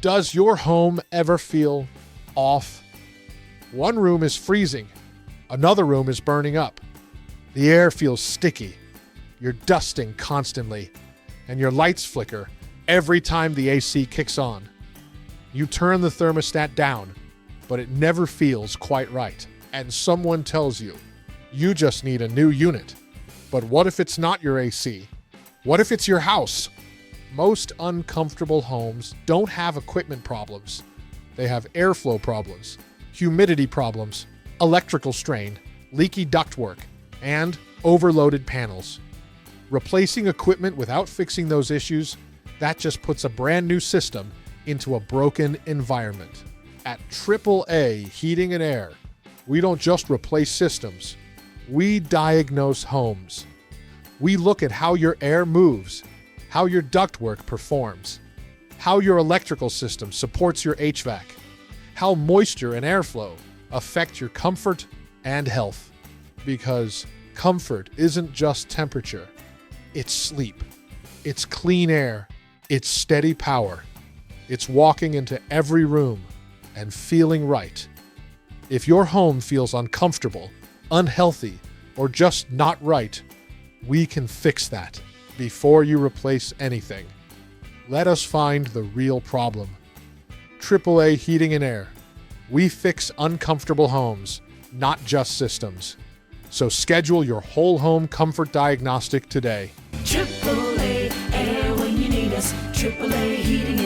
Does your home ever feel off? One room is freezing. Another room is burning up. The air feels sticky. You're dusting constantly. And your lights flicker every time the AC kicks on. You turn the thermostat down, but it never feels quite right. And someone tells you, you just need a new unit. But what if it's not your AC? What if it's your house? Most uncomfortable homes don't have equipment problems. They have airflow problems, humidity problems, electrical strain, leaky ductwork, and overloaded panels. Replacing equipment without fixing those issues, that just puts a brand new system into a broken environment. At AAA Heating and Air, we don't just replace systems, we diagnose homes. We look at how your air moves, how your ductwork performs, how your electrical system supports your HVAC, how moisture and airflow affect your comfort and health. Because comfort isn't just temperature, it's sleep, it's clean air, it's steady power, it's walking into every room and feeling right. If your home feels uncomfortable, unhealthy, or just not right, we can fix that before you replace anything. Let us find the real problem. AAA Heating and Air. We fix uncomfortable homes, not just systems. So schedule your whole home comfort diagnostic today. AAA Air when you need us. AAA Heating